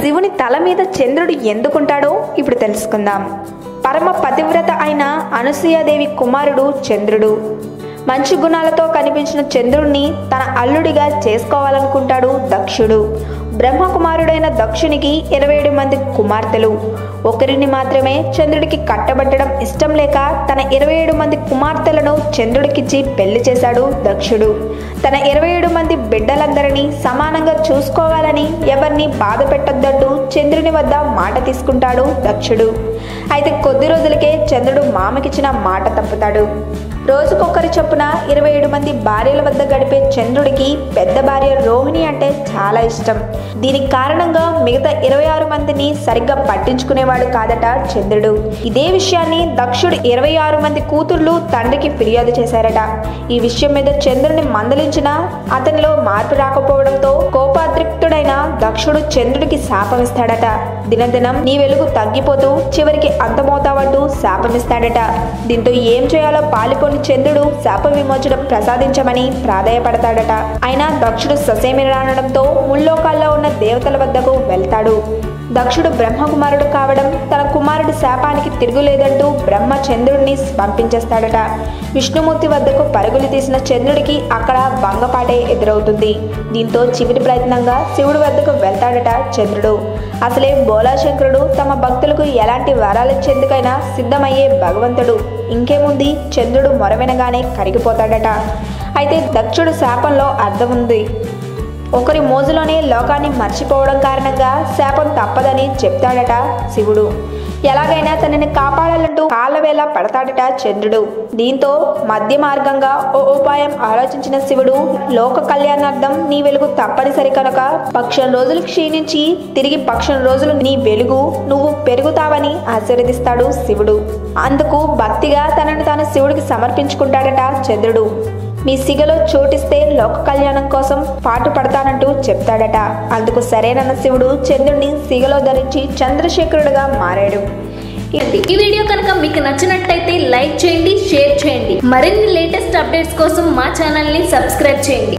శివుని తల మీద చంద్రుడు ఎందుకుంటాడో ఇప్పుడు తెలుసుకుందాం. పరమ పతివ్రత అయిన అనసూయాదేవి కుమారుడు చంద్రుడు. మంచి గుణాలతో కనిపించిన చంద్రుడిని తన అల్లుడిగా చేసుకోవాలనుకుంటాడు దక్షుడు. బ్రహ్మకుమారుడైన దక్షునికి 27 మంది కుమార్తెలు. ఒకరిని మాత్రమే చంద్రుడికి కట్టబెట్టడం ఇష్టం లేక తన 27 మంది కుమార్తెలను చంద్రుడికిచ్చి పెళ్లి చేశాడు దక్షుడు. తన 27 మంది బిడ్డలందరినీ సమానంగా చూసుకోవాలని, ఎవరిని బాధ పెట్టొద్దంటూ చంద్రుని వద్ద మాట తీసుకుంటాడు దక్షుడు. అయితే కొద్ది రోజులకే చంద్రుడు మామకిచ్చిన మాట తప్పుతాడు. రోజుకొకరి చొప్పున 27 మంది భార్యల వద్ద గడిపే చంద్రుడికి పెద్ద భార్య రోహిణి అంటే చాలా ఇష్టం. దీనికి కారణంగా మిగతా 26 మందిని సరిగ్గా పట్టించుకునేవాడు కాదట చంద్రుడు. ఇదే విషయాన్ని దక్షుడు 26 మంది కూతుర్లు తండ్రికి ఫిర్యాదు చేశారట. ఈ విషయం మీద చంద్రుడిని మందలించినా అతనిలో మార్పు రాకపోవడంతో కోపాద్రిక్తుడైన దక్షుడు చంద్రుడికి శాపమిస్తాడట. దినదినం నీ వెలుగు తగ్గిపోతూ చివరికి అంతమవుతావంటూ శాపమిస్తాడట. దీంతో ఏం చేయాలో పాలిపోని చంద్రుడు శాప విమోచన ప్రసాదించమని ప్రాధేయపడతాడట. అయినా దక్షుడు ససేమిరానడంతో ముల్లోకాల్లో ఉన్న దేవతల వద్దకు వెళ్తాడు. దక్షుడు బ్రహ్మకుమారుడు కావడం, తన కుమారుడి శాపానికి తిరుగులేదంటూ బ్రహ్మ చంద్రుడిని పంపించేస్తాడట. విష్ణుమూర్తి వద్దకు పరుగులు తీసిన చంద్రుడికి అక్కడ భంగపాటే ఎదురవుతుంది. దీంతో చివరి ప్రయత్నంగా శివుడి వద్దకు వెళ్తాడట చంద్రుడు. అసలే బోలాశంకరుడు తమ భక్తులకు ఎలాంటి వరాలిచ్చేందుకైనా సిద్ధమయ్యే భగవంతుడు. ఇంకేముంది, చంద్రుడు మొరవినగానే కరిగిపోతాడట. అయితే దక్షుడు శాపంలో అర్థం ఉంది. ఒకరి మోజులోనే లోకాన్ని మర్చిపోవడం కారణంగా శాపం తప్పదని చెప్తాడట శివుడు. ఎలాగైనా తనని కాపాడాలంటూ కాళ్ళవేళ పడతాడట చంద్రుడు. దీంతో మధ్య మార్గంగా ఓ ఉపాయం ఆలోచించిన శివుడు, లోక కళ్యాణార్థం నీ వెలుగు తప్పనిసరి కనుక పక్షం రోజులు క్షీణించి తిరిగి పక్షం రోజులు నీ వెలుగు నువ్వు పెరుగుతావని ఆశీర్వదిస్తాడు శివుడు. అందుకు భక్తిగా తనను తాను శివుడికి సమర్పించుకుంటాడట చంద్రుడు. మీ సిగలో చోటిస్తే లోక కళ్యాణం కోసం పాటు పడతానంటూ చెప్తాడట. అందుకు సరేనన్న శివుడు చంద్రుడిని సిగలో ధరించి చంద్రశేఖరుడుగా మారాడు. ఈ వీడియో కనుక మీకు నచ్చినట్టయితే లైక్ చేయండి, షేర్ చేయండి. మరిన్ని లేటెస్ట్ అప్డేట్స్ కోసం మా ఛానల్ని సబ్స్క్రైబ్ చేయండి.